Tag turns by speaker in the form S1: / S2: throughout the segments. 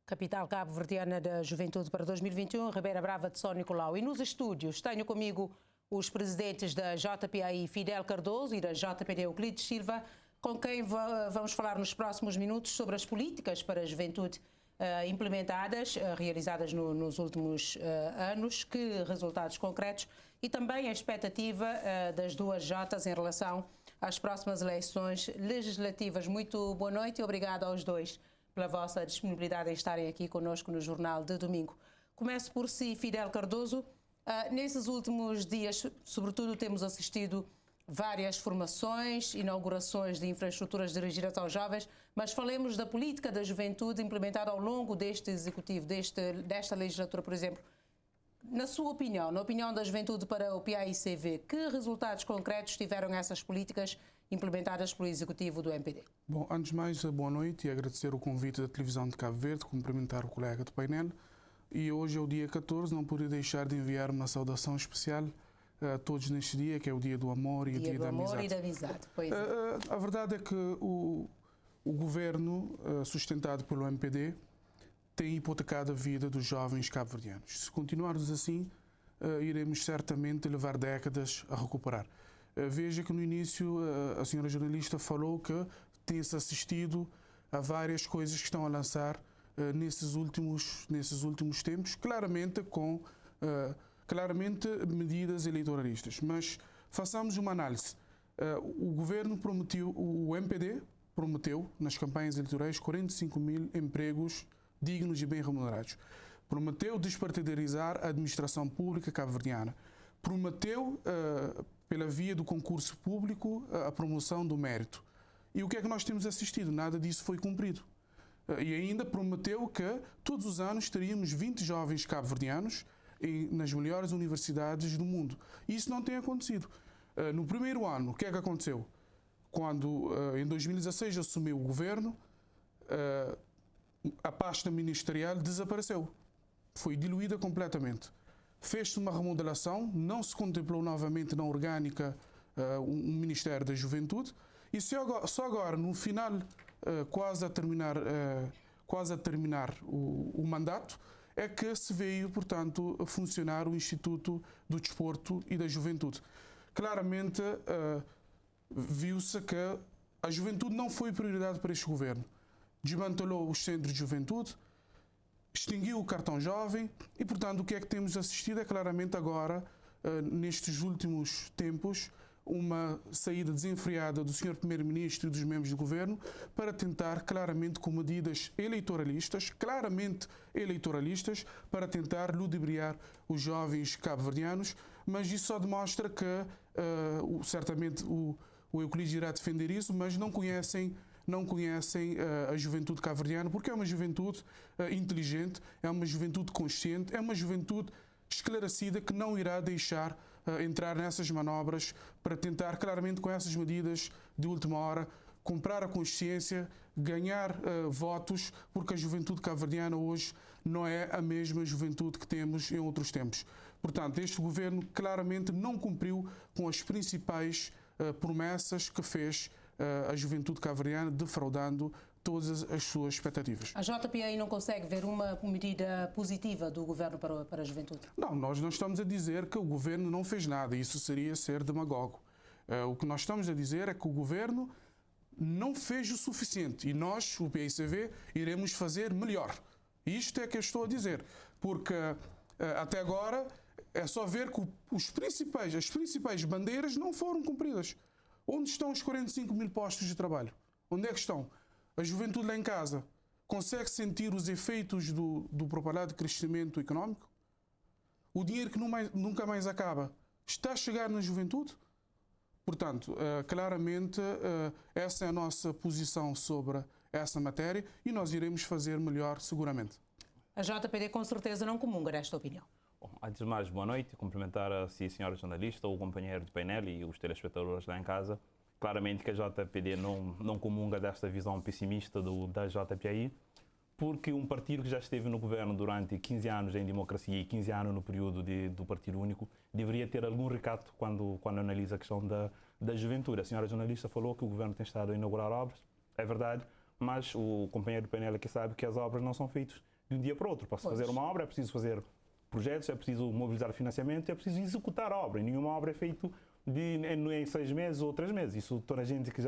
S1: Capital Cabo-Verdiana da Juventude para 2021, Ribeira Brava de São Nicolau. E nos estúdios tenho comigo os presidentes da JPAI, Fidel Cardoso, e da JPD, Euclides Silva, com quem vamos falar nos próximos minutos sobre as políticas para a juventude implementadas, realizadas nos últimos anos, que resultados concretos e também a expectativa das duas Jotas em relação às próximas eleições legislativas. Muito boa noite e obrigado aos dois pela vossa disponibilidade em estarem aqui conosco no Jornal de Domingo. Começo por si, Fidel Cardoso. Nesses últimos dias, sobretudo, temos assistido várias formações, inaugurações de infraestruturas dirigidas aos jovens, mas falemos da política da juventude implementada ao longo deste executivo, desta legislatura, por exemplo. Na sua opinião, na opinião da juventude para o PAICV, que resultados concretos tiveram essas políticas implementadas pelo executivo do MPD?
S2: Bom, antes de mais, boa noite e agradecer o convite da televisão de Cabo Verde, cumprimentar o colega do painel. E hoje é o dia 14, não podia deixar de enviar uma saudação especial a todos neste dia, que é o dia do amor e o dia da amizade.
S1: Dia do amor e da amizade, pois é.
S2: A verdade é que o governo, sustentado pelo MPD, tem hipotecado a vida dos jovens cabo-verdianos. Se continuarmos assim, iremos certamente levar décadas a recuperar. Veja que no início a senhora jornalista falou que tem-se assistido a várias coisas que estão a lançar nesses últimos tempos, claramente medidas eleitoralistas. Mas façamos uma análise. O governo prometeu, o MPD prometeu nas campanhas eleitorais 45 mil empregos dignos e bem remunerados. Prometeu despartidarizar a administração pública cabo-verdiana. Prometeu, pela via do concurso público, a promoção do mérito. E o que é que nós temos assistido? Nada disso foi cumprido. E ainda prometeu que todos os anos teríamos 20 jovens cabo-verdianos nas melhores universidades do mundo. E isso não tem acontecido. No primeiro ano, o que é que aconteceu? Quando, em 2016, assumiu o governo, a pasta ministerial desapareceu. Foi diluída completamente. Fez-se uma remodelação, não se contemplou novamente na orgânica um Ministério da Juventude e só agora, no final, quase a terminar o mandato, é que se veio, portanto, a funcionar o Instituto do Desporto e da Juventude. Claramente, viu-se que a juventude não foi prioridade para este governo. Desmantelou os centros de juventude, extinguiu o cartão jovem e, portanto, o que é que temos assistido é claramente agora, nestes últimos tempos, uma saída desenfreada do Sr. Primeiro-Ministro e dos membros do Governo para tentar, claramente com medidas eleitoralistas, para tentar ludibriar os jovens cabo-verdianos, mas isso só demonstra que, certamente, o Euclides irá defender isso, mas não conhecem a juventude cabo-verdiana, porque é uma juventude inteligente, é uma juventude consciente, é uma juventude esclarecida que não irá deixar entrar nessas manobras para tentar, claramente, com essas medidas de última hora, comprar a consciência, ganhar votos, porque a juventude cabo-verdiana hoje não é a mesma juventude que temos em outros tempos. Portanto, este governo claramente não cumpriu com as principais promessas que fez a juventude cabo-verdiana, defraudando todas as suas expectativas.
S1: A JPAI não consegue ver uma medida positiva do governo para a juventude?
S2: Não, nós não estamos a dizer que o governo não fez nada, isso seria ser demagogo. O que nós estamos a dizer é que o governo não fez o suficiente e nós, o PAICV, iremos fazer melhor. Isto é que eu estou a dizer, porque até agora é só ver que as principais bandeiras não foram cumpridas. Onde estão os 45 mil postos de trabalho? Onde é que estão? A juventude lá em casa consegue sentir os efeitos do propalado crescimento económico? O dinheiro que nunca mais acaba está a chegar na juventude? Portanto, claramente, essa é a nossa posição sobre essa matéria e nós iremos fazer melhor, seguramente.
S1: A JPD com certeza não comunga desta opinião.
S3: Bom, antes de mais, boa noite. Cumprimentar a senhora jornalista, o companheiro de painel e os telespectadores lá em casa. Claramente que a JPD não comunga desta visão pessimista da JPAI, porque um partido que já esteve no governo durante 15 anos em democracia e 15 anos no período do Partido Único deveria ter algum recato quando analisa a questão da juventude. A senhora jornalista falou que o governo tem estado a inaugurar obras, é verdade, mas o companheiro de painel aqui sabe que as obras não são feitas de um dia para o outro. Para se fazer uma obra é preciso fazer projetos, é preciso mobilizar financiamento, é preciso executar a obra. E nenhuma obra é feita em 6 meses ou 3 meses. Isso toda a gente que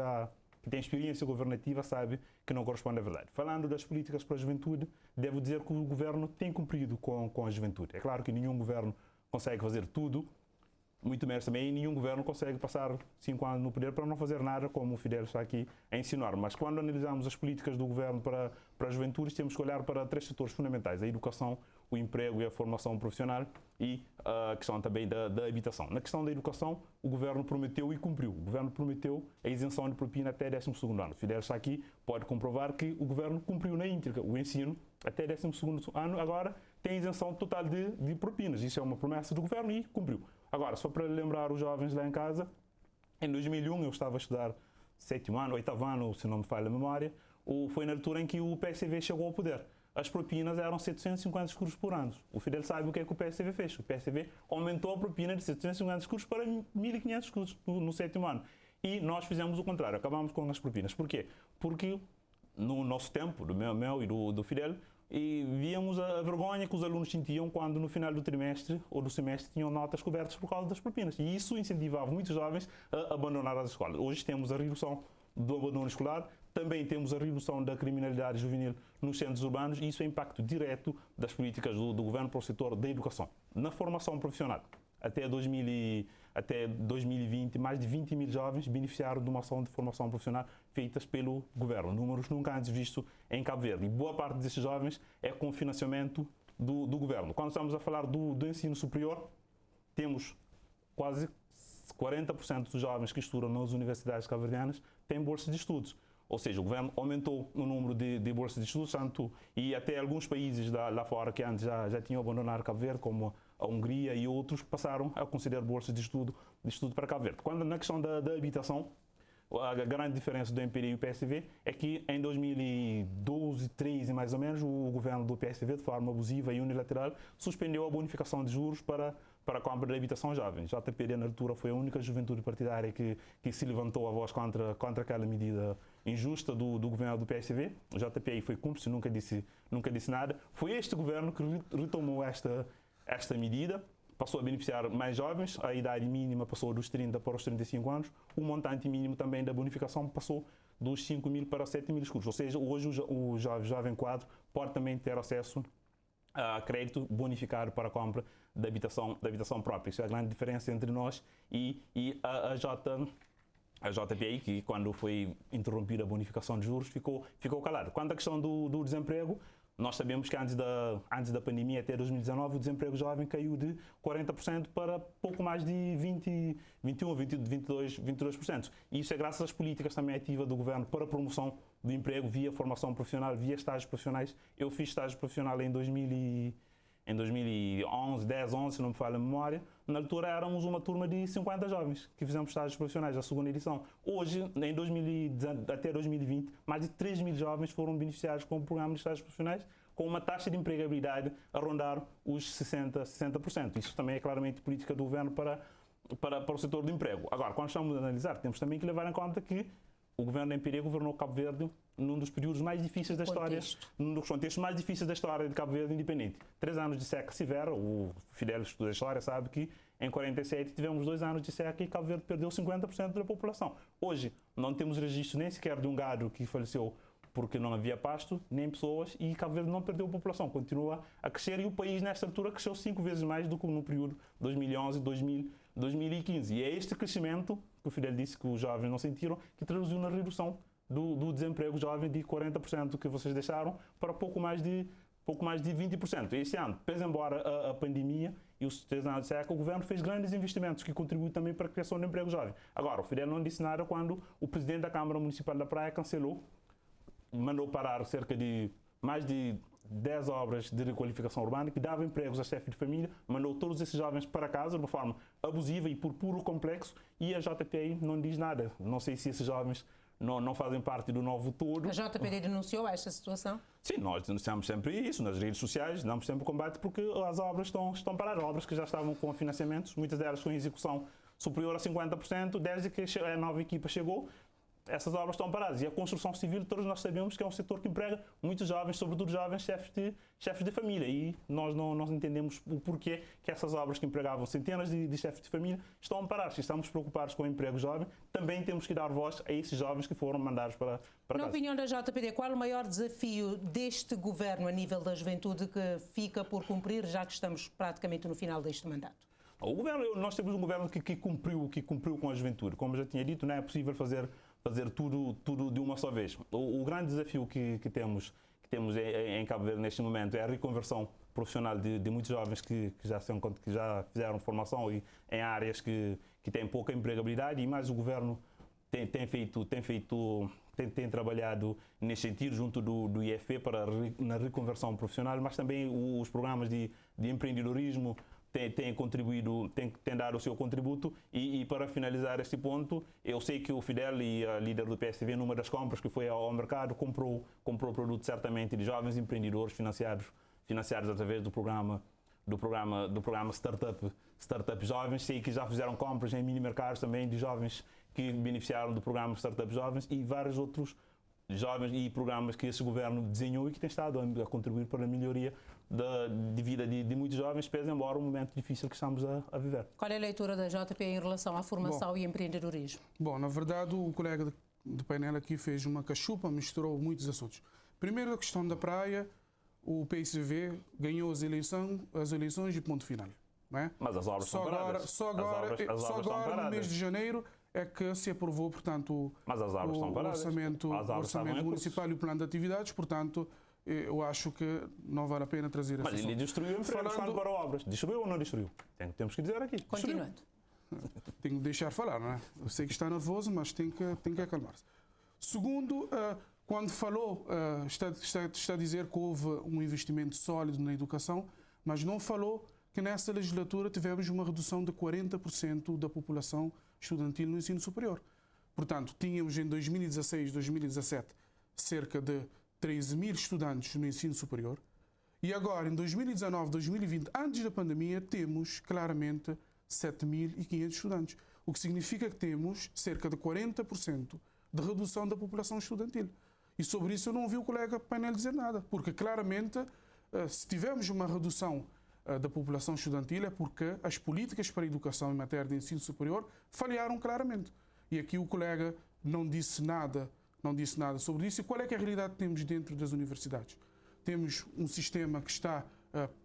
S3: tem experiência governativa sabe que não corresponde à verdade. Falando das políticas para a juventude, devo dizer que o governo tem cumprido com a juventude. É claro que nenhum governo consegue fazer tudo, muito menos também nenhum governo consegue passar 5 anos no poder para não fazer nada, como o Fidel está aqui a ensinar. Mas quando analisamos as políticas do governo para a juventude, temos que olhar para 3 setores fundamentais: a educação, o emprego e a formação profissional, e a questão também da habitação. Na questão da educação, o governo prometeu e cumpriu. O governo prometeu a isenção de propina até 12º ano. O Fidel está aqui, pode comprovar que o governo cumpriu na íntegra o ensino até 12º ano. Agora tem isenção total de propinas. Isso é uma promessa do governo e cumpriu. Agora, só para lembrar os jovens lá em casa, em 2001 eu estava a estudar 7º ano, 8º ano, se não me falha a memória, foi na altura em que o PSV chegou ao poder. As propinas eram 750 escuros por ano. O Fidel sabe o que é que o PSV fez. O PSV aumentou a propina de 750 escuros para 1.500 escuros no 7º ano. E nós fizemos o contrário, acabamos com as propinas. Por quê? Porque no nosso tempo, do meu e do Fidel, e víamos a vergonha que os alunos sentiam quando no final do trimestre ou do semestre tinham notas cobertas por causa das propinas. E isso incentivava muitos jovens a abandonar as escolas. Hoje temos a redução do abandono escolar, também temos a redução da criminalidade juvenil nos centros urbanos, e isso é impacto direto das políticas do governo para o setor da educação. Na formação profissional, até 2020, mais de 20 mil jovens beneficiaram de uma ação de formação profissional feitas pelo governo. Números nunca antes vistos em Cabo Verde. E boa parte desses jovens é com financiamento do governo. Quando estamos a falar do ensino superior, temos quase 40% dos jovens que estudam nas universidades cabo-verdianas têm bolsas de estudos. Ou seja, o governo aumentou o número de bolsas de estudos, tanto, e até alguns países lá fora que antes já tinham abandonado Cabo Verde, como a Hungria e outros, passaram a considerar bolsas de estudo para Cabo Verde. Quando na questão da habitação, a grande diferença do MPD e o PSV é que em 2012, 13 mais ou menos, o governo do PSV, de forma abusiva e unilateral, suspendeu a bonificação de juros para a compra de habitação jovem. A JPD, na altura, foi a única juventude partidária que se levantou a voz contra aquela medida injusta do governo do PSV. O JPI foi cúmplice, nunca disse nada. Foi este governo que retomou esta medida, passou a beneficiar mais jovens, a idade mínima passou dos 30 para os 35 anos, o montante mínimo também da bonificação passou dos 5 mil para 7 mil escuros. Ou seja, hoje o jovem quadro pode também ter acesso a crédito bonificado para a compra da habitação própria. Isso é a grande diferença entre nós e a JPI, que quando foi interrompida a bonificação de juros ficou calado. Quanto à questão do desemprego, nós sabemos que antes da pandemia, até 2019, o desemprego jovem caiu de 40% para pouco mais de 21, 22%. E isso é graças às políticas também ativas do governo para a promoção do emprego via formação profissional, via estágios profissionais. Eu fiz estágio profissional em 2011, 10, 11, se não me falha a memória. Na altura éramos uma turma de 50 jovens que fizemos estágios profissionais, a segunda edição. Hoje, até 2020, mais de 3 mil jovens foram beneficiados com o programa de estágios profissionais, com uma taxa de empregabilidade a rondar os 60%. Isso também é claramente política do governo para o setor do emprego. Agora, quando estamos a analisar, temos também que levar em conta que o governo de MPD governou Cabo Verde num dos períodos mais difíceis da história, num dos contextos mais difíceis da história de Cabo Verde independente. 3 anos de seca severa, o Fidel estuda a história, sabe que em 47 tivemos 2 anos de seca e Cabo Verde perdeu 50% da população. Hoje não temos registro nem sequer de um gado que faleceu porque não havia pasto, nem pessoas, e Cabo Verde não perdeu a população, continua a crescer, e o país nesta altura cresceu 5 vezes mais do que no período 2011, 2015. E é este crescimento que o Fidel disse que os jovens não sentiram, que traduziu na redução do desemprego jovem de 40% que vocês deixaram para pouco mais de 20%. Este ano, pese embora a pandemia e os 3 anos de seca, o governo fez grandes investimentos que contribuem também para a criação de emprego jovem. Agora, o Fidel não disse nada quando o presidente da Câmara Municipal da Praia mandou parar mais de 10 obras de requalificação urbana que davam empregos a chefes de família, mandou todos esses jovens para casa de uma forma abusiva e por puro complexo, e a JPI não diz nada. Não sei se esses jovens não fazem parte do novo todo.
S1: A JPD denunciou esta situação?
S3: Sim, nós denunciamos sempre isso nas redes sociais, damos sempre combate porque as obras estão paradas, obras que já estavam com financiamentos, muitas delas com execução superior a 50%, desde que a nova equipa chegou. essas obras estão paradas. E a construção civil, todos nós sabemos que é um setor que emprega muitos jovens, sobretudo jovens chefes de família. E nós não entendemos o porquê que essas obras que empregavam centenas de chefes de família estão paradas. Se estamos preocupados com o emprego jovem, também temos que dar voz a esses jovens que foram mandados para casa.
S1: Na opinião da JPD, qual o maior desafio deste governo a nível da juventude que fica por cumprir, já que estamos praticamente no final deste mandato?
S3: Nós temos um governo que cumpriu com a juventude. Como já tinha dito, não é possível fazer tudo de uma só vez. O grande desafio que temos em Cabo Verde neste momento é a reconversão profissional de muitos jovens que já fizeram formação em áreas que têm pouca empregabilidade, e mais o governo tem trabalhado nesse sentido junto do IFP na reconversão profissional, mas também os programas de empreendedorismo tem contribuído, tem dado o seu contributo. E para finalizar este ponto, eu sei que o Fidel e a líder do PSV, numa das compras que foi ao mercado, comprou produto certamente de jovens empreendedores financiados através do programa Startup Jovens. Sei que já fizeram compras em mini mercados também de jovens que beneficiaram do programa Startup Jovens, e vários outros jovens e programas que esse governo desenhou e que tem estado a contribuir para a melhoria de vida de muitos jovens, pese embora o momento difícil que estamos a viver.
S1: Qual é a leitura da JP em relação à formação e empreendedorismo?
S2: Bom, na verdade, o colega de painel aqui fez uma cachupa, misturou muitos assuntos. Primeiro, a questão da praia, o PSV ganhou as eleições e ponto final. Não é?
S3: Mas as obras
S2: só
S3: estão paradas.
S2: Só agora, no mês de janeiro, é que se aprovou, portanto, o orçamento municipal e o plano de atividades. Portanto, eu acho que não vale a pena trazer essa.
S3: Mas ele destruiu empregos quando parou obras. Destruiu ou não destruiu? Temos que dizer aqui.
S1: Continuando.
S2: Tem que deixar falar, não é? Eu sei que está nervoso, mas tem que acalmar-se. Segundo, quando falou, está a dizer que houve um investimento sólido na educação, mas não falou que nessa legislatura tivemos uma redução de 40% da população estudantil no ensino superior. Portanto, tínhamos em 2016, 2017, cerca de 13 mil estudantes no ensino superior, e agora, em 2019, 2020, antes da pandemia, temos claramente 7.500 estudantes, o que significa que temos cerca de 40% de redução da população estudantil. E sobre isso eu não ouvi o colega painel dizer nada, porque claramente, se tivermos uma redução da população estudantil, é porque as políticas para a educação em matéria de ensino superior falharam claramente. E aqui o colega não disse nada sobre isso. E qual é que é a realidade que temos dentro das universidades? Temos um sistema que está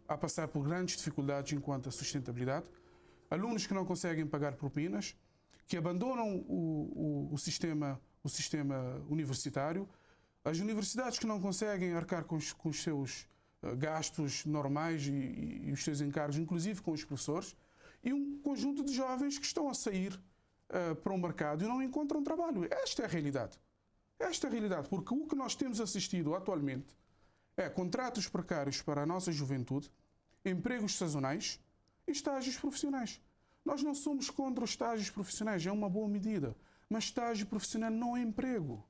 S2: a passar por grandes dificuldades enquanto a sustentabilidade, alunos que não conseguem pagar propinas, que abandonam o sistema universitário, as universidades que não conseguem arcar com os seus gastos normais e os seus encargos, inclusive com os professores, e um conjunto de jovens que estão a sair para o mercado e não encontram trabalho. Esta é a realidade. Esta é a realidade, porque o que nós temos assistido atualmente é contratos precários para a nossa juventude, empregos sazonais e estágios profissionais. Nós não somos contra os estágios profissionais, é uma boa medida, mas estágio profissional não é emprego.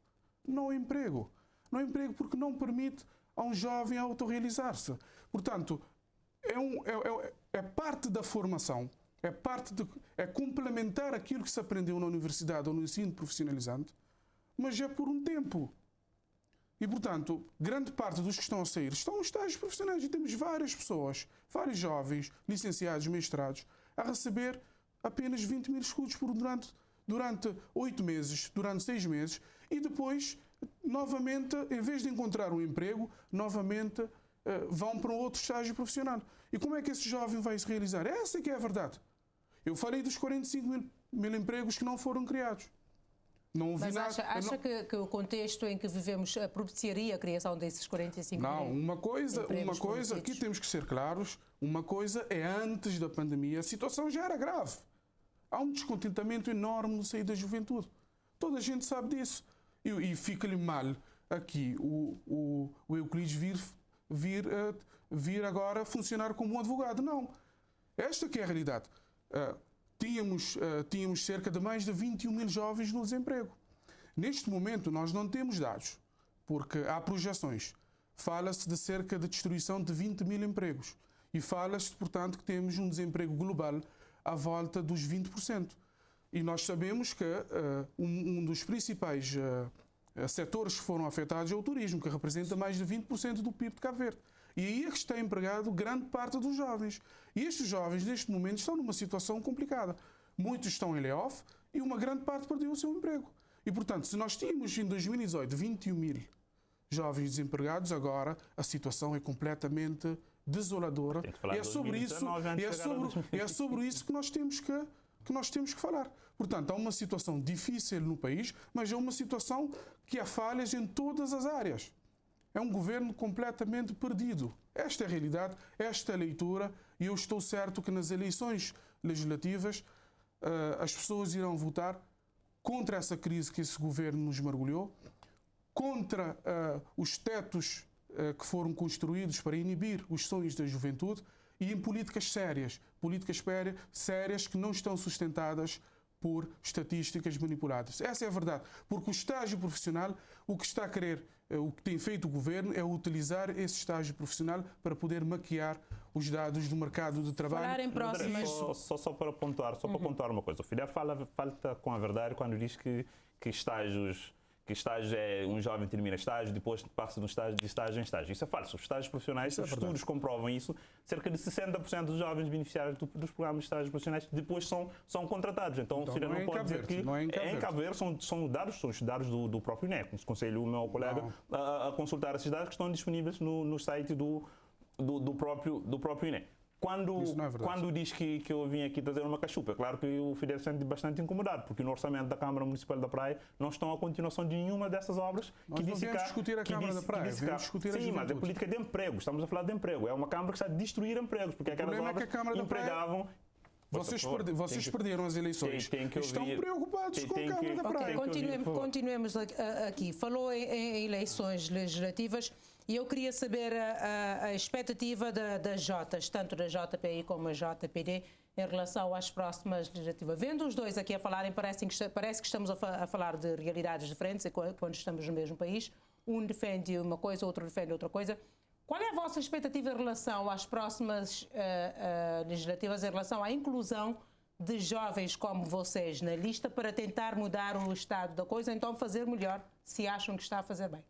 S2: Não é emprego. Não é emprego porque não permite a um jovem autorrealizar-se. Portanto, é parte da formação, é complementar aquilo que se aprendeu na universidade ou no ensino profissionalizante, mas é por um tempo. E, portanto, grande parte dos que estão a sair estão em estágios profissionais e temos várias pessoas, vários jovens, licenciados, mestrados, a receber apenas 20 mil escudos durante 8 meses, durante 6 meses, e depois, novamente, em vez de encontrar um emprego, novamente vão para um outro estágio profissional. E como é que esse jovem vai se realizar? Essa é que é a verdade. Eu falei dos 45 mil empregos que não foram criados. Não vi
S1: Mas acha que o contexto em que vivemos propiciaria a criação desses 45 mil?
S2: Não, uma coisa aqui temos que ser claros, uma coisa é antes da pandemia, a situação já era grave. Há um descontentamento enorme no seio da juventude. Toda a gente sabe disso. E fica-lhe mal aqui o Euclides vir agora funcionar como um advogado. Não. Esta que é a realidade. Tínhamos cerca de mais de 21 mil jovens no desemprego. Neste momento nós não temos dados, porque há projeções. Fala-se de cerca de destruição de 20 mil empregos. E fala-se, portanto, que temos um desemprego global à volta dos 20%. E nós sabemos que um dos principais setores que foram afetados é o turismo, que representa mais de 20% do PIB de Cabo Verde. E aí é que está empregado grande parte dos jovens. E estes jovens, neste momento, estão numa situação complicada. Muitos estão em layoff e uma grande parte perdeu o seu emprego. E, portanto, se nós tínhamos em 2018 21 mil jovens desempregados, agora a situação é completamente desoladora. E é sobre isso que nós temos que falar. Portanto, há uma situação difícil no país, mas é uma situação que há falhas em todas as áreas. É um governo completamente perdido. Esta é a realidade, esta é a leitura, e eu estou certo que nas eleições legislativas as pessoas irão votar contra essa crise que esse governo nos mergulhou, contra os tetos que foram construídos para inibir os sonhos da juventude e em políticas sérias que não estão sustentadas por estatísticas manipuladas. Essa é a verdade, porque o estágio profissional, o que tem feito o governo é utilizar esse estágio profissional para poder maquiar os dados do mercado de trabalho.
S1: Falar em próximas...
S3: Só para pontuar uma coisa. O Fidel falta com a verdade quando diz que estágio é um jovem termina estágio, depois passa de estágio em estágio. Isso é falso. Os estágios profissionais, os estudos comprovam isso. Cerca de 60% dos jovens beneficiários dos programas de estágios profissionais depois são contratados. Então o Fidel não pode dizer que em Cabo Verde são dados do próprio INE. Aconselho o meu colega a consultar esses dados que estão disponíveis no site do próprio INE. Quando diz que eu vim aqui trazer uma cachupa, é claro que o Fidel se sente bastante incomodado, porque no orçamento da Câmara Municipal da Praia não estão a continuação de nenhuma dessas obras.
S2: Nós não viemos discutir a Câmara da Praia, viemos discutir a juventude.
S3: Sim, mas é política de emprego, estamos a falar de emprego. É uma Câmara que está a destruir empregos, porque aquelas obras empregavam...
S2: Vocês perderam as eleições. Estão preocupados com a Câmara da Praia.
S1: Continuemos aqui. Falou em eleições legislativas e eu queria saber a expectativa das Jotas, tanto da JPI como da JPD, em relação às próximas legislativas. Vendo os dois aqui a falarem, parece que estamos a falar de realidades diferentes quando estamos no mesmo país. Um defende uma coisa, outro defende outra coisa. Qual é a vossa expectativa em relação às próximas legislativas, em relação à inclusão de jovens como vocês na lista para tentar mudar o estado da coisa, então fazer melhor, se acham que está a fazer bem?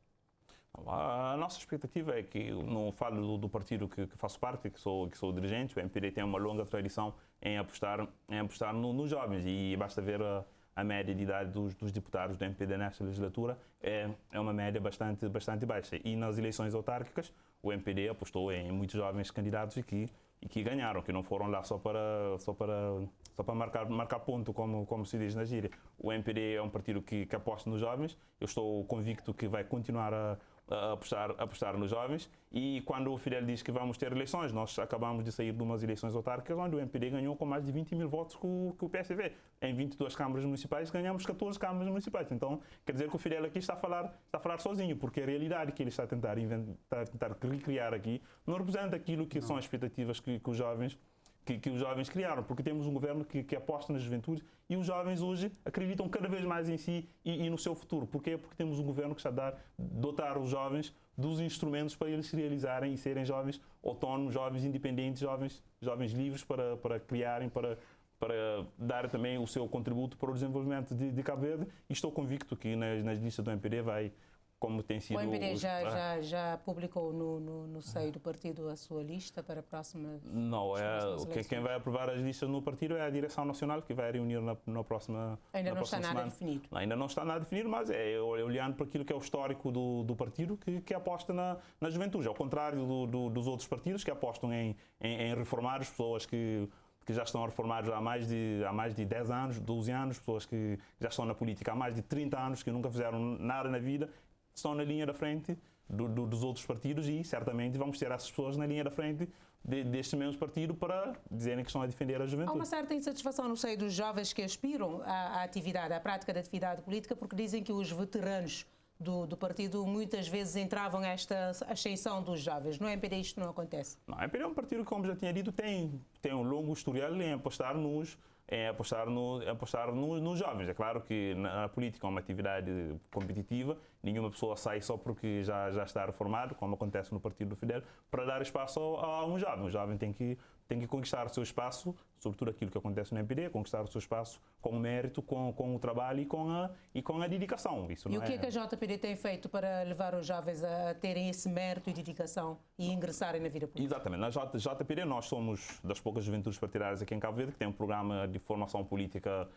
S3: A nossa expectativa é que, não falo do partido que faço parte, que sou dirigente, o MPD tem uma longa tradição em apostar nos jovens e basta ver a média de idade dos deputados do MPD nesta legislatura é uma média bastante baixa. E nas eleições autárquicas, o MPD apostou em muitos jovens candidatos e que ganharam, que não foram lá só para marcar ponto, como se diz na gíria. O MPD é um partido que aposta nos jovens. Eu estou convicto que vai continuar a apostar nos jovens, e quando o Fidel diz que vamos ter eleições, nós acabamos de sair de umas eleições autárquicas onde o MPD ganhou com mais de 20 mil votos com o PSV. Em 22 câmaras municipais ganhamos 14 câmaras municipais. Então quer dizer que o Fidel aqui está a falar sozinho, porque a realidade que ele está a tentar recriar aqui não representa aquilo que são as expectativas que os jovens criaram, porque temos um governo que aposta na juventude e os jovens hoje acreditam cada vez mais em si e no seu futuro. Porquê? Porque temos um governo que está a dotar os jovens dos instrumentos para eles se realizarem e serem jovens autónomos, jovens independentes, jovens livres para criarem, para dar também o seu contributo para o desenvolvimento de Cabo Verde, e estou convicto que nas listas do MPD vai, como tem sido...
S1: O MPD já publicou no seio do partido a sua lista para a próxima...
S3: Não, quem vai aprovar as listas no partido é a Direção Nacional, que vai reunir na próxima
S1: Ainda não está
S3: semana.
S1: Nada definido.
S3: Ainda não está nada definido, mas é olhando para aquilo que é o histórico do partido que aposta na juventude. Ao contrário dos outros partidos que apostam em reformar as pessoas que já estão reformados há mais de 10 anos, 12 anos, pessoas que já estão na política há mais de 30 anos, que nunca fizeram nada na vida, estão na linha da frente dos outros partidos, e certamente vamos ter essas pessoas na linha da frente deste mesmo partido para dizerem que estão a defender a juventude.
S1: Há uma certa insatisfação no seio dos jovens que aspiram à prática da atividade política, porque dizem que os veteranos do partido muitas vezes entravam nesta ascensão dos jovens. No MPD isto não acontece?
S3: Não, o MPD é um partido que, como já tinha dito, tem um longo historial em apostar nos jovens. É claro que na política é uma atividade competitiva nenhuma pessoa sai só porque já está reformado, como acontece no Partido do Fidel, para dar espaço a um jovem. O jovem tem que conquistar o seu espaço, sobretudo aquilo que acontece no MPD, conquistar o seu espaço com o mérito, com o trabalho e com a dedicação. Isso
S1: e
S3: não
S1: o que é que a JPD tem feito para levar os jovens a terem esse mérito e dedicação e ingressarem na vida política?
S3: Exatamente. Na JPD nós somos das poucas juventudes partidárias aqui em Cabo Verde que tem um programa de formação política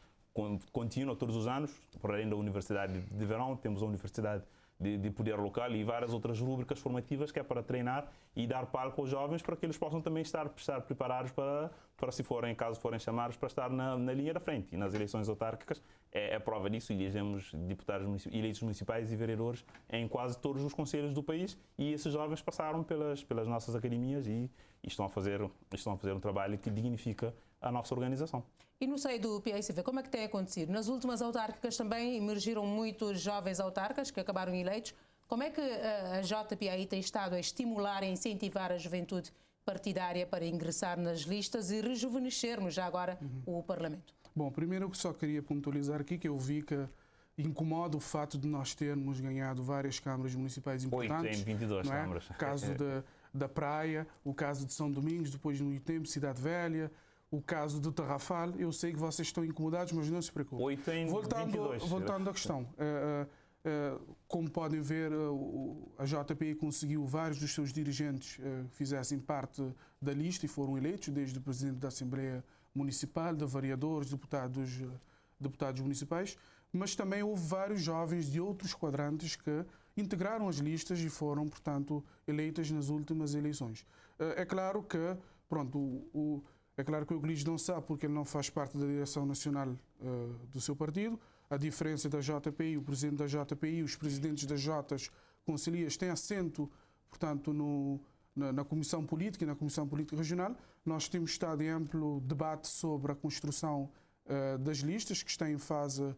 S3: contínua todos os anos, por além da Universidade de Verão, temos a Universidade de Poder Local e várias outras rúbricas formativas que é para treinar e dar palco aos jovens para que eles possam também estar preparados para se forem, caso forem chamados, para estar na linha da frente. E nas eleições autárquicas é prova disso, elegemos deputados eleitos municipais e vereadores em quase todos os concelhos do país e esses jovens passaram pelas nossas academias e estão a fazer um trabalho que dignifica a nossa organização.
S1: E no seio do PAICV, como é que tem acontecido? Nas últimas autárquicas também emergiram muitos jovens autarcas que acabaram eleitos. Como é que a JPAI tem estado a estimular e incentivar a juventude partidária para ingressar nas listas e rejuvenescermos já agora o Parlamento?
S2: Bom, primeiro eu só queria pontualizar aqui que eu vi que incomoda o fato de nós termos ganhado várias câmaras municipais importantes.
S3: 8 em 22 câmaras.
S2: O caso da Praia, o caso de São Domingos, depois no tempo Cidade Velha, o caso do Tarrafal. Eu sei que vocês estão incomodados, mas não se preocupem.
S3: 8 em 22.
S2: Voltando à questão. Como podem ver, a JPI conseguiu vários dos seus dirigentes fizessem parte da lista e foram eleitos, desde o presidente da Assembleia Municipal, de vereadores, deputados municipais, mas também houve vários jovens de outros quadrantes que integraram as listas e foram, portanto, eleitas nas últimas eleições. É claro que, é claro que o Euclides não sabe porque ele não faz parte da direção nacional do seu partido. A diferença da JPI, o presidente da JPI, os presidentes das Jotas Conselhias têm assento, portanto, na Comissão Política e na Comissão Política Regional. Nós temos estado em amplo debate sobre a construção das listas, que está em fase,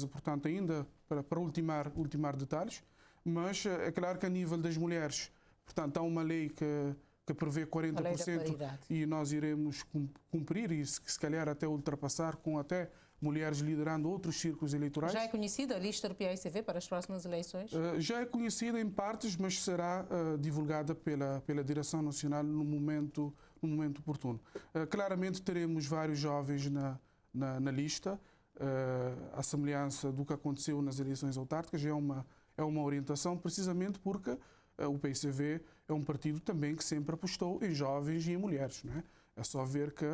S2: portanto, ainda para ultimar detalhes. Mas é claro que a nível das mulheres, portanto, há uma lei que prevê 40% e nós iremos cumprir e se calhar até ultrapassar com até mulheres liderando outros círculos eleitorais.
S1: Já é conhecida a lista do PAICV para as próximas eleições?
S2: Já é conhecida em partes, mas será divulgada pela Direção Nacional no momento oportuno. Claramente teremos vários jovens na lista, à semelhança do que aconteceu nas eleições autárquicas. É uma orientação precisamente porque o PAICV é um partido também que sempre apostou em jovens e em mulheres. Não é? É só ver que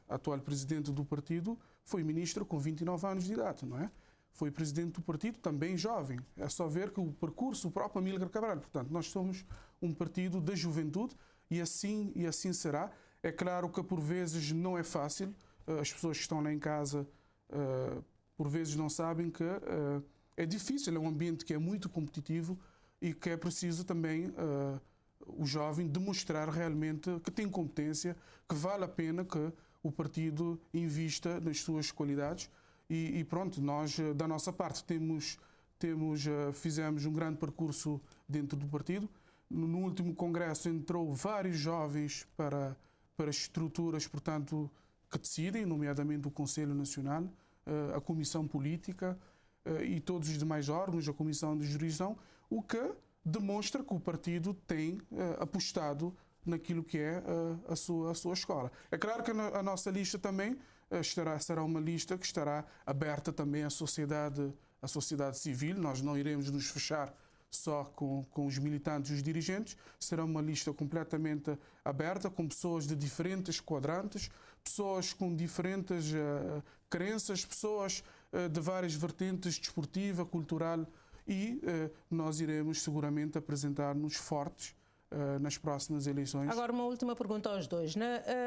S2: a atual presidente do partido foi ministra com 29 anos de idade, não é? Foi presidente do partido também jovem. É só ver que o percurso, o próprio Amílcar Cabral. Portanto, nós somos um partido da juventude e assim será. É claro que por vezes não é fácil. As pessoas que estão lá em casa por vezes não sabem que é difícil, é um ambiente que é muito competitivo e que é preciso também o jovem demonstrar realmente que tem competência, que vale a pena que o partido invista nas suas qualidades e pronto, nós da nossa parte fizemos um grande percurso dentro do partido. No último congresso entrou vários jovens para estruturas, portanto, que decidem, nomeadamente o Conselho Nacional, a Comissão Política e todos os demais órgãos, a Comissão de Jurisdição, o que demonstra que o partido tem apostado naquilo que é a sua escola. É claro que a nossa lista também será uma lista que estará aberta também à sociedade civil. Nós não iremos nos fechar só com os militantes e os dirigentes. Será uma lista completamente aberta, com pessoas de diferentes quadrantes, pessoas com diferentes crenças, pessoas de várias vertentes, desportiva, cultural, e nós iremos seguramente apresentar-nos fortes nas próximas eleições.
S1: Agora, uma última pergunta aos dois.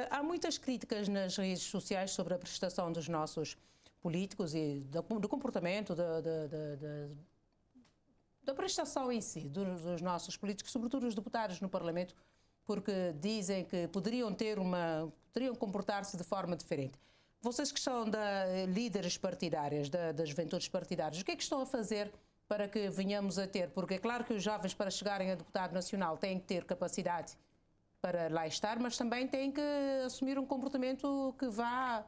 S1: Há muitas críticas nas redes sociais sobre a prestação dos nossos políticos e do comportamento, da prestação em si dos nossos políticos, sobretudo os deputados no Parlamento, porque dizem que poderiam comportar-se de forma diferente. Vocês que são líderes partidárias, das juventudes partidárias, o que é que estão a fazer para que venhamos a ter? Porque é claro que os jovens, para chegarem a deputado nacional, têm que ter capacidade para lá estar, mas também têm que assumir um comportamento que vá...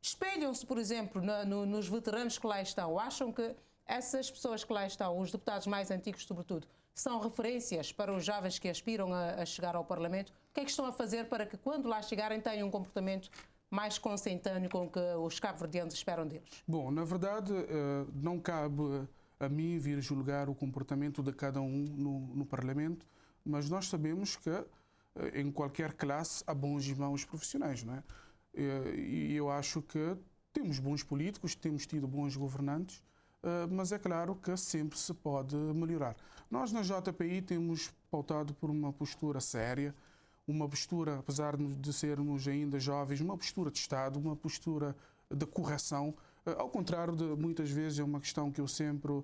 S1: Espelham-se, por exemplo, nos veteranos que lá estão. Acham que essas pessoas que lá estão, os deputados mais antigos sobretudo, são referências para os jovens que aspiram a chegar ao Parlamento? O que é que estão a fazer para que quando lá chegarem tenham um comportamento mais consentâneo com o que os cabo-verdianos esperam deles?
S2: Bom, na verdade, não cabe a mim vir julgar o comportamento de cada um no Parlamento, mas nós sabemos que em qualquer classe há bons e maus profissionais, não é? E eu acho que temos bons políticos, temos tido bons governantes, mas é claro que sempre se pode melhorar. Nós na JPI temos pautado por uma postura séria, uma postura, apesar de sermos ainda jovens, uma postura de Estado, uma postura de correção. Ao contrário de muitas vezes é uma questão que eu sempre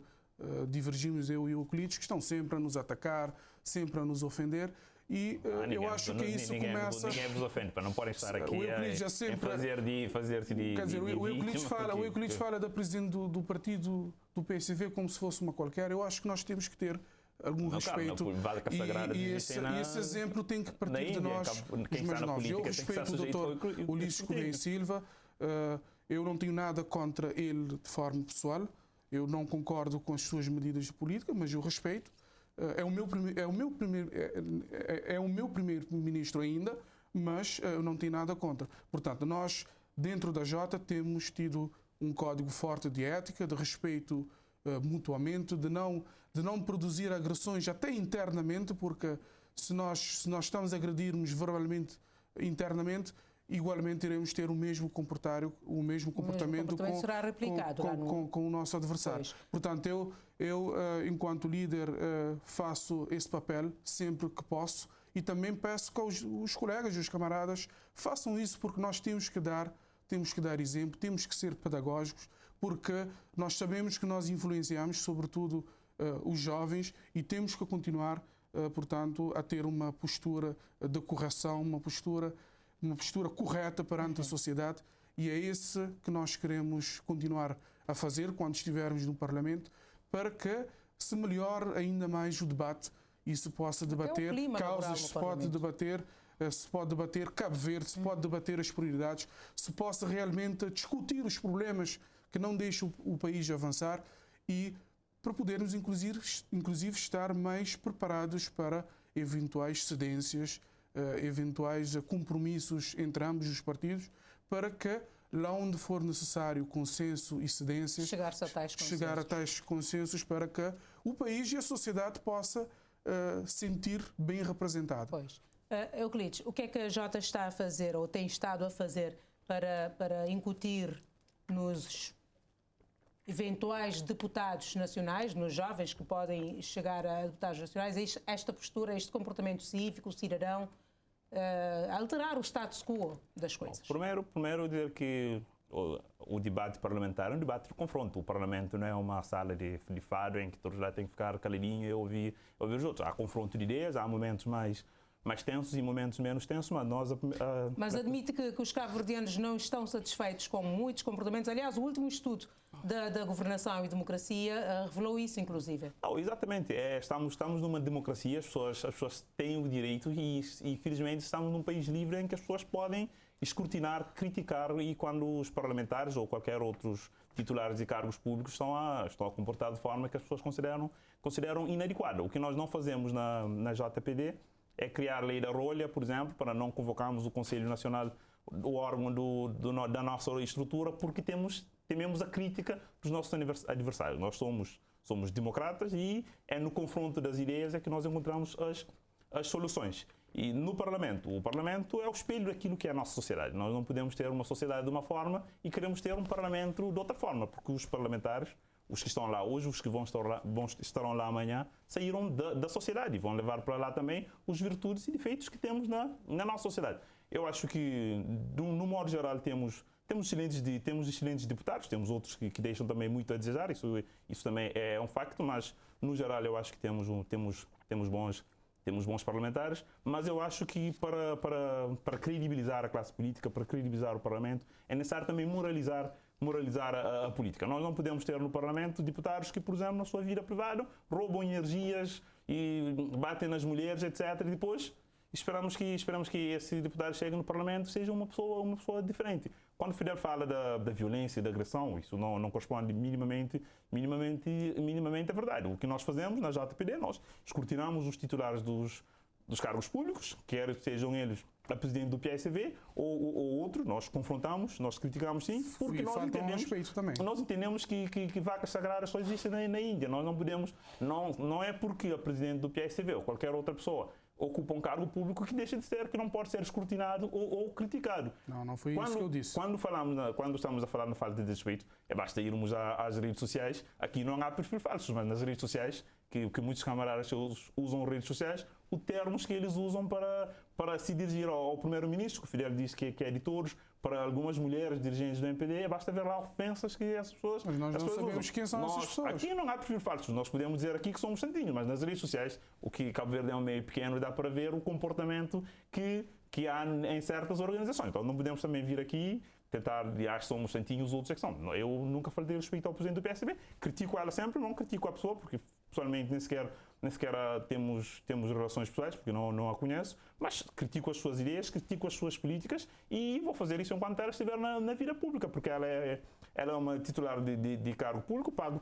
S2: divergimos, eu e o Euclides, que estão sempre a nos atacar, sempre a nos ofender. E eu acho que isso começa...
S3: Ninguém vos ofende, para não podem estar aqui fazer-se de...
S2: Quer dizer, o Euclides fala da presidente do partido do PSV como se fosse uma qualquer. Eu acho que nós temos que ter algum respeito. E esse exemplo tem que partir de nós, os mais novos. Eu respeito o doutor Ulisses Correia Silva. Eu não tenho nada contra ele de forma pessoal. Eu não concordo com as suas medidas de política, mas eu respeito. É o meu primeiro-ministro ainda, mas eu não tenho nada contra. Portanto, nós, dentro da Jota, temos tido um código forte de ética, de respeito mutuamente, de não produzir agressões até internamente, porque se nós estamos a agredirmos verbalmente internamente, igualmente iremos ter o mesmo comportamento
S1: será replicado
S2: com o nosso adversário. Pois. Portanto, eu enquanto líder, faço esse papel sempre que posso e também peço que os colegas e os camaradas façam isso, porque nós temos que dar exemplo, temos que ser pedagógicos, porque nós sabemos que nós influenciamos, sobretudo, os jovens, e temos que continuar, portanto, a ter uma postura de correção, uma postura correta perante a sociedade, e é esse que nós queremos continuar a fazer quando estivermos no Parlamento, para que se melhore ainda mais o debate e se possa debater causas, se pode debater Cabo Verde, se pode debater as prioridades, se possa realmente discutir os problemas que não deixam o país avançar e para podermos inclusive estar mais preparados para eventuais cedências, eventuais compromissos entre ambos os partidos, para que lá onde for necessário consenso e cedências, chegar a tais consensos para que o país e a sociedade possa sentir bem representado.
S1: Pois. Euclides, o que é que a Jota está a fazer ou tem estado a fazer para incutir nos eventuais deputados nacionais, nos jovens que podem chegar a deputados nacionais, esta postura, este comportamento cívico, cidadão, alterar o status quo das coisas?
S3: Primeiro dizer que o debate parlamentar é um debate de confronto. O Parlamento não é uma sala de fado em que todos lá têm que ficar caladinho e ouvir os outros. Há confronto de ideias, há momentos mais tensos e momentos menos tensos, mas nós...
S1: Mas admite que os cabo-verdianos não estão satisfeitos com muitos comportamentos. Aliás, o último estudo da governação e democracia revelou isso, inclusive.
S3: Não, exatamente. Estamos numa democracia, as pessoas têm o direito e felizmente estamos num país livre em que as pessoas podem escrutinar, criticar, e quando os parlamentares ou qualquer outros titulares de cargos públicos estão a comportar de forma que as pessoas consideram inadequada. O que nós não fazemos na JPD é criar lei da rolha, por exemplo, para não convocarmos o Conselho Nacional, o órgão da nossa estrutura, porque tememos a crítica dos nossos adversários. Nós somos democratas e é no confronto das ideias é que nós encontramos as soluções. E no Parlamento, o Parlamento é o espelho daquilo que é a nossa sociedade. Nós não podemos ter uma sociedade de uma forma e queremos ter um Parlamento de outra forma, porque os parlamentares, os que estão lá hoje, os que estarão lá amanhã, saíram da sociedade e vão levar para lá também os virtudes e defeitos que temos na nossa sociedade. Eu acho que, no modo geral, temos excelentes deputados, temos outros que deixam também muito a desejar, isso também é um facto, mas, no geral, eu acho que temos bons parlamentares, mas eu acho que para credibilizar a classe política, para credibilizar o Parlamento, é necessário também moralizar a política. Nós não podemos ter no Parlamento deputados que, por exemplo, na sua vida privada, roubam energias e batem nas mulheres, etc. E depois Esperamos que esse deputado chegue no Parlamento seja uma pessoa diferente. Quando o Fidel fala da violência e da agressão, isso não corresponde minimamente à verdade. O que nós fazemos na JPD, nós escrutinamos os titulares dos cargos públicos, quer sejam eles a presidente do PSV ou outro, nós confrontamos, nós criticamos sim, porque nós entendemos que vacas sagradas só existem na Índia. Nós não podemos, não é porque a presidente do PSV ou qualquer outra pessoa ocupa um cargo público que deixa de ser, que não pode ser escrutinado ou criticado.
S2: Não foi isso que eu disse.
S3: Quando estamos a falar na falta de respeito, basta irmos às redes sociais. Aqui não há perfil falsos, mas nas redes sociais, que muitos camaradas usam redes sociais, os termos que eles usam para se dirigir ao primeiro-ministro, que o Fidel diz que é de todos, para algumas mulheres dirigentes do MPD, basta ver lá ofensas que essas pessoas.
S2: Mas nós não sabemos quem são essas pessoas.
S3: Aqui não há perfil falso. Nós podemos dizer aqui que somos santinhos, mas nas redes sociais, o que Cabo Verde é um meio pequeno e dá para ver o comportamento que há em certas organizações. Então não podemos também vir aqui tentar, que somos santinhos, os outros é que são. Eu nunca falei respeito ao presidente do PSB, critico ela sempre, não critico a pessoa, porque pessoalmente nem sequer temos relações pessoais, porque não a conheço, mas critico as suas ideias, critico as suas políticas e vou fazer isso enquanto ela estiver na vida pública, porque ela é uma titular de cargo público, pago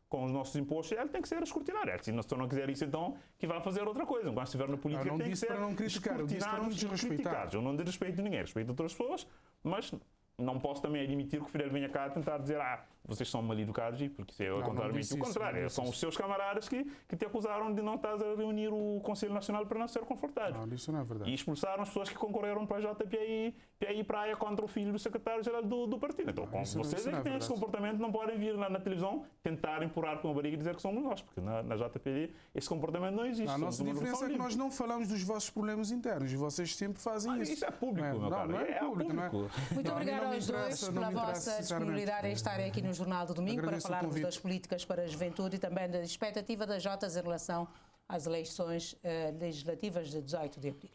S3: com os nossos impostos, ela tem que ser escrutinada. Se não quiser isso, então, que vá fazer outra coisa. Enquanto estiver na política, tem que ser
S2: para não criticar, eu disse para não desrespeitar.
S3: Eu não desrespeito ninguém, respeito outras pessoas, mas não posso também admitir que o Fidel venha cá tentar dizer vocês são mal educados, porque isso é contrariamente o contrário. São os seus camaradas que te acusaram de não estar a reunir o Conselho Nacional para não ser confrontado.
S2: Não, isso não é verdade.
S3: E expulsaram as pessoas que concorreram para a JPI Praia contra o filho do secretário-geral do partido. Então, vocês é que têm esse comportamento, não podem vir na televisão tentar empurrar com a barriga e dizer que somos nós, porque na JPD esse comportamento não existe.
S2: A nossa diferença é que nós não falamos dos vossos problemas internos e vocês sempre fazem isso.
S3: Isso é público, meu caro.
S2: Não é público, não é?
S1: Muito obrigado aos dois pela vossa disponibilidade em estarem aqui no Jornal do Domingo para falarmos das políticas para a juventude e também da expectativa das Jotas em relação às eleições legislativas de 18 de abril.